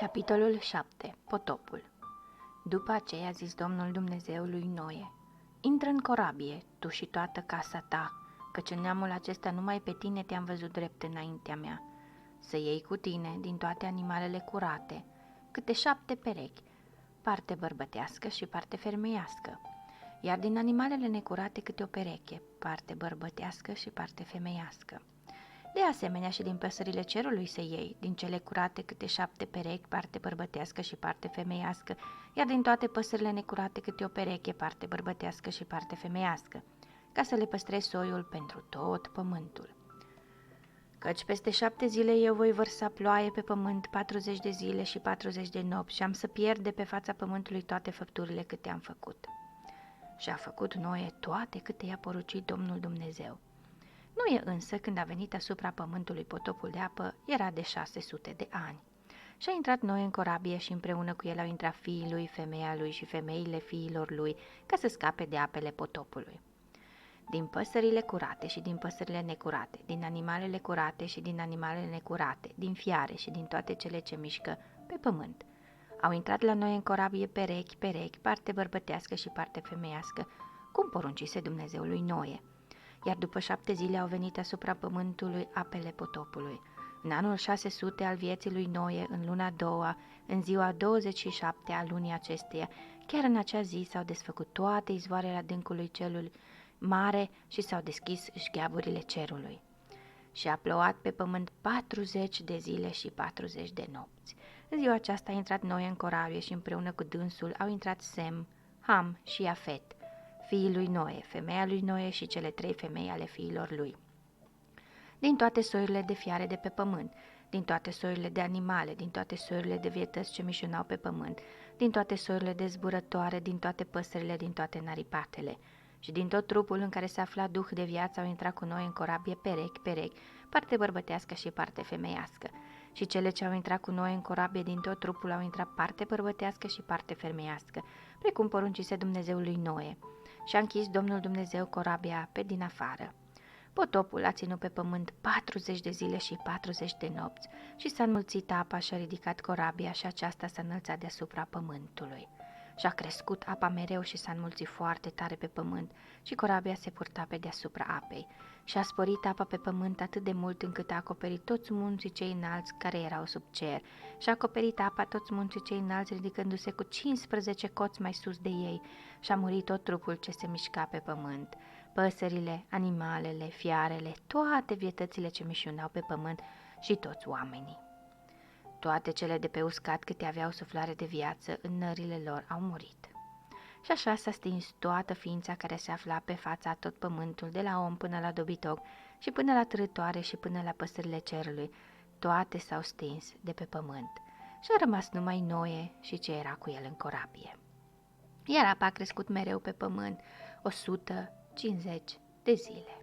Capitolul 7. Potopul. După aceea a zis Domnul Dumnezeu lui Noe: Intră în corabie, tu și toată casa ta, căci în neamul acesta numai pe tine te-am văzut drept înaintea mea. Să iei cu tine din toate animalele curate câte 7 perechi, parte bărbătească și parte femeiască, iar din animalele necurate câte o pereche, parte bărbătească și parte femeiască. De asemenea și din păsările cerului să iei, din cele curate câte 7 perechi, parte bărbătească și parte femeiască, iar din toate păsările necurate câte o pereche, parte bărbătească și parte femeiască, ca să le păstrezi soiul pentru tot pământul. Căci peste 7 zile eu voi vărsa ploaie pe pământ 40 de zile și 40 de nopți și am să pierd de pe fața pământului toate făpturile câte am făcut. Și a făcut Noe toate câte i-a porucit Domnul Dumnezeu. Noe însă, când a venit asupra pământului potopul de apă, era de 600 de ani. Și a intrat Noe în corabie și împreună cu el au intrat fiii lui, femeia lui și femeile fiilor lui, ca să scape de apele potopului. Din păsările curate și din păsările necurate, din animalele curate și din animalele necurate, din fiare și din toate cele ce mișcă pe pământ. Au intrat la Noe în corabie perechi, parte bărbătească și parte femeiască, cum poruncise Dumnezeu lui Noe. Iar după 7 zile au venit asupra pământului apele potopului. În anul 600 al vieții lui Noe, în luna a doua, în ziua 27 a lunii acesteia, chiar în acea zi s-au desfăcut toate izvoarele adâncului celui mare și s-au deschis șgheaburile cerului. Și a plouat pe pământ 40 de zile și 40 de nopți. În ziua aceasta a intrat Noe în corabie și împreună cu dânsul au intrat Sem, Ham și Iafet, fiii lui Noe, femeia lui Noe și cele 3 femei ale fiilor lui. Din toate soiurile de fiare de pe pământ, din toate soiurile de animale, din toate soiurile de vietăți ce mișunau pe pământ, din toate soiurile de zburătoare, din toate păsările, din toate naripatele. Și din tot trupul în care se afla duh de viață au intrat cu noi în corabie perechi, parte bărbătească și parte femeiască. Și cele ce au intrat cu noi în corabie din tot trupul au intrat parte bărbătească și parte femeiască, precum poruncise Dumnezeul lui Noe. Și a închis Domnul Dumnezeu corabia pe din afară. Potopul a ținut pe pământ 40 de zile și 40 de nopți și s-a înmulțit apa și a ridicat corabia și aceasta s-a înălțat deasupra pământului. Și a crescut apa mereu și s-a înmulțit foarte tare pe pământ și corabia se purta pe deasupra apei. Și a sporit apa pe pământ atât de mult încât a acoperit toți munții cei înalți care erau sub cer și a acoperit apa toți munții cei înalți ridicându-se cu 15 coți mai sus de ei și a murit tot trupul ce se mișca pe pământ. Păsările, animalele, fiarele, toate vietățile ce mișunau pe pământ și toți oamenii. Toate cele de pe uscat câte aveau suflare de viață în nările lor au murit. Și așa s-a stins toată ființa care se afla pe fața tot pământul, de la om până la dobitoc și până la trătoare și până la păsările cerului. Toate s-au stins de pe pământ și a rămas numai Noe și ce era cu el în corabie. Iar apa a crescut mereu pe pământ 150 de zile.